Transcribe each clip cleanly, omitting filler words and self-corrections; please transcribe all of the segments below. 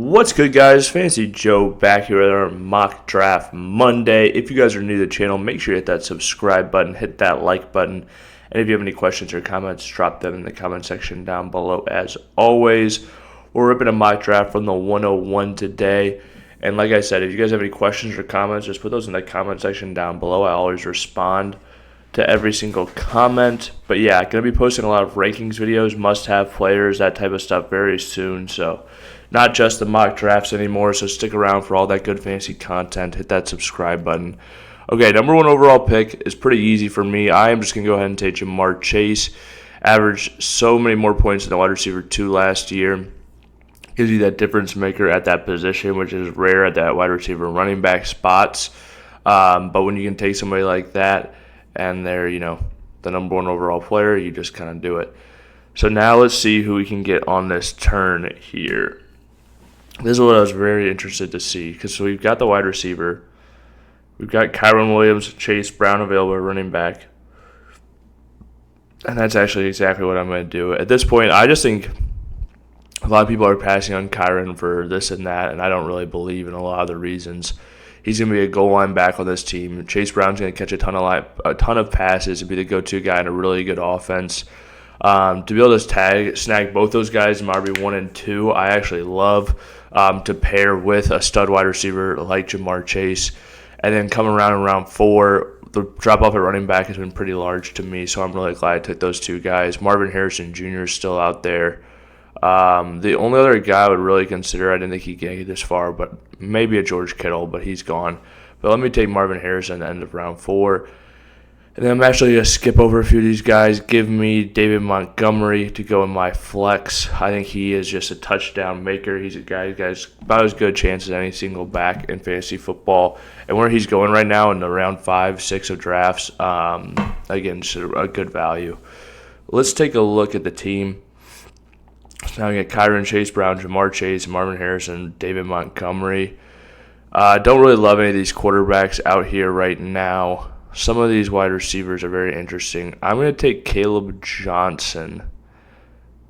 What's good, guys? Fantasy Joe back here with our mock draft Monday. If you guys are new to the channel, make sure you hit that subscribe button, hit that like button, and if you have any questions or comments, drop them in the comment section down below. As always, we're ripping a mock draft from the 101 today. And like I said, if you guys have any questions or comments, just put those in the comment section down below. I always respond to every single comment. But yeah, I'm going to be posting a lot of rankings videos, must-have players, that type of stuff very soon. So not just the mock drafts anymore, so stick around for all that good fantasy content. Hit that subscribe button. Okay, number one overall pick is pretty easy for me. I am just going to go ahead and take Ja'Marr Chase. Averaged so many more points than the wide receiver 2 last year. Gives you that difference maker at that position, which is rare at that wide receiver running back spots. But when you can take somebody like that and they're, the number one overall player, you just kind of do it. So now let's see who we can get on this turn here. This is what I was very interested to see, because we've got the wide receiver. We've got Kyren Williams, Chase Brown available at running back. And that's actually exactly what I'm going to do. At this point, I just think a lot of people are passing on Kyren for this and that, and I don't really believe in a lot of the reasons. He's going to be a goal line back on this team. Chase Brown's going to catch a ton of passes and be the go-to guy in a really good offense. To be able to snag both those guys in Marvin 1 and 2, I actually love to pair with a stud wide receiver like Ja'Marr Chase. And then come around in round 4, the drop-off at running back has been pretty large to me, so I'm really glad I took those two guys. Marvin Harrison Jr. is still out there. The only other guy I would really consider, I didn't think he'd get this far, but maybe a George Kittle, but he's gone. But let me take Marvin Harrison at the end of round 4. And then I'm actually going to skip over a few of these guys. Give me David Montgomery to go in my flex. I think he is just a touchdown maker. He's a guy who has about as good a chance as any single back in fantasy football. And where he's going right now in the round 5, 6 of drafts, again, just a good value. Let's take a look at the team. Now we got Kyren, Chase Brown, Ja'Marr Chase, Marvin Harrison, David Montgomery. Don't really love any of these quarterbacks out here right now. Some of these wide receivers are very interesting. I'm going to take Caleb Johnson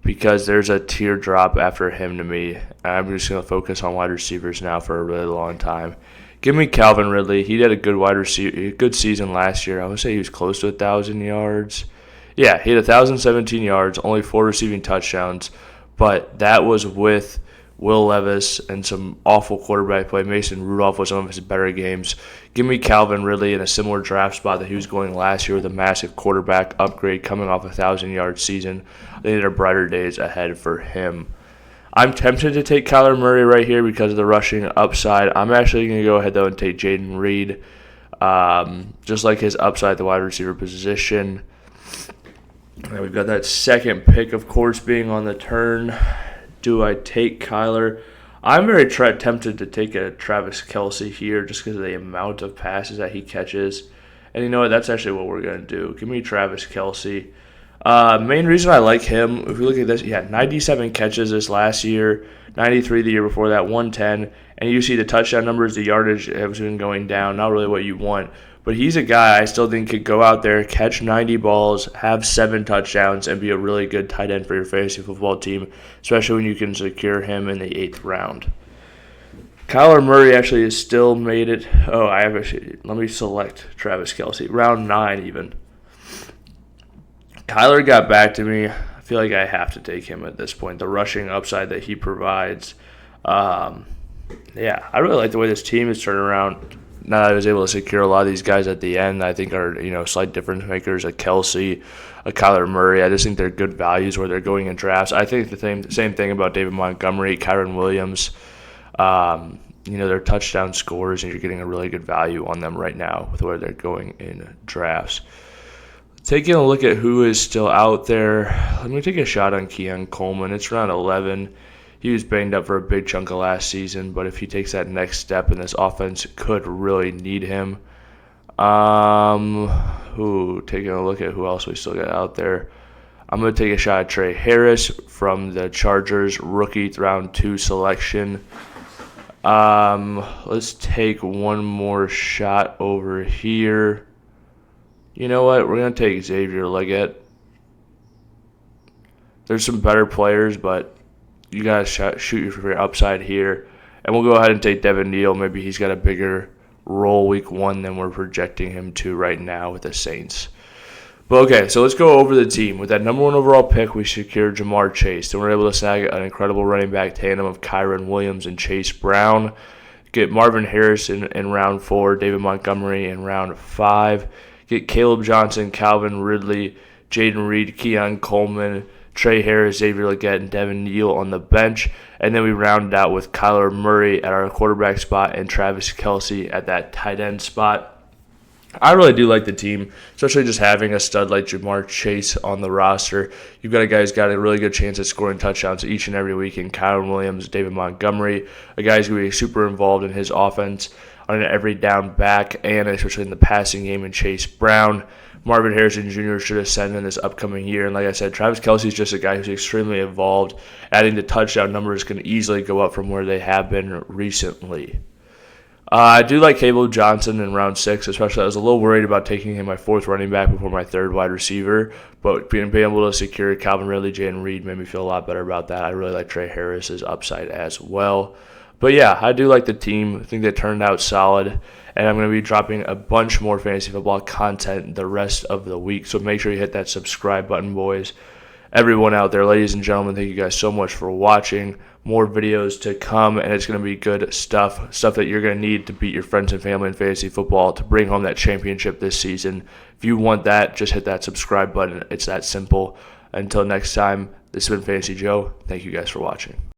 because there's a teardrop after him to me. I'm just going to focus on wide receivers now for a really long time. Give me Calvin Ridley. He had a good season last year. I would say he was close to 1,000 yards. Yeah, he had 1,017 yards, only 4 receiving touchdowns. But that was with Will Levis and some awful quarterback play. Mason Rudolph was some of his better games. Give me Calvin Ridley in a similar draft spot that he was going last year with a massive quarterback upgrade coming off a 1,000-yard season. I think there are brighter days ahead for him. I'm tempted to take Kyler Murray right here because of the rushing upside. I'm actually going to go ahead, though, and take Jaden Reed. Just like his upside at the wide receiver position. Now we've got that second pick, of course, being on the turn. Do I take Kyler? I'm very tempted to take a Travis Kelce here just because of the amount of passes that he catches. And you know what? That's actually what we're going to do. Give me Travis Kelce. Main reason I like him, if we look at this, he had 97 catches this last year, 93 the year before that, 110. And you see the touchdown numbers, the yardage has been going down, not really what you want. But he's a guy I still think could go out there, catch 90 balls, have 7 touchdowns, and be a really good tight end for your fantasy football team, especially when you can secure him in the 8th round. Kyler Murray actually has still made it. Let me select Travis Kelce. Round 9 even. Kyler got back to me. I feel like I have to take him at this point. The rushing upside that he provides. I really like the way this team is turning around. Now that I was able to secure a lot of these guys at the end, I think are slight difference makers. A Kelce, a Kyler Murray. I just think they're good values where they're going in drafts. I think the same thing about David Montgomery, Kyren Williams. They're touchdown scores, and you're getting a really good value on them right now with where they're going in drafts. Taking a look at who is still out there, let me take a shot on Keon Coleman. It's round 11. He was banged up for a big chunk of last season, but if he takes that next step in this offense, could really need him. Taking a look at who else we still got out there. I'm going to take a shot at Trey Harris from the Chargers, rookie round 2 selection. Let's take one more shot over here. You know what? We're going to take Xavier Legette. There's some better players, but you got to shoot for your upside here. And we'll go ahead and take Devin Neal. Maybe he's got a bigger role week 1 than we're projecting him to right now with the Saints. But okay, so let's go over the team. With that number 1 overall pick, we secured Jamar Chase. And we're able to snag an incredible running back tandem of Kyren Williams and Chase Brown. Get Marvin Harris in round 4, David Montgomery in round 5. Get Caleb Johnson, Calvin Ridley, Jaden Reed, Keon Coleman, Trey Harris, Xavier Legette, and Devin Neal on the bench. And then we rounded out with Kyler Murray at our quarterback spot and Travis Kelce at that tight end spot. I really do like the team, especially just having a stud like Jamar Chase on the roster. You've got a guy who's got a really good chance at scoring touchdowns each and every week in Kyren Williams, David Montgomery, a guy who's going to be super involved in his offense on an every down back and especially in the passing game, and Chase Brown. Marvin Harrison Jr. should ascend in this upcoming year. And like I said, Travis Kelce is just a guy who's extremely involved. Adding the touchdown numbers can easily go up from where they have been recently. I do like Caleb Johnson in round 6, especially. I was a little worried about taking him my 4th running back before my 3rd wide receiver, but being able to secure Calvin Ridley, Jaden Reed made me feel a lot better about that. I really like Trey Harris's upside as well. But yeah, I do like the team. I think they turned out solid, and I'm going to be dropping a bunch more fantasy football content the rest of the week, so make sure you hit that subscribe button, boys. Everyone out there, ladies and gentlemen, thank you guys so much for watching. More videos to come, and it's going to be good stuff that you're going to need to beat your friends and family in fantasy football to bring home that championship this season. If you want that, just hit that subscribe button. It's that simple. Until next time, this has been Fantasy Joe. Thank you guys for watching.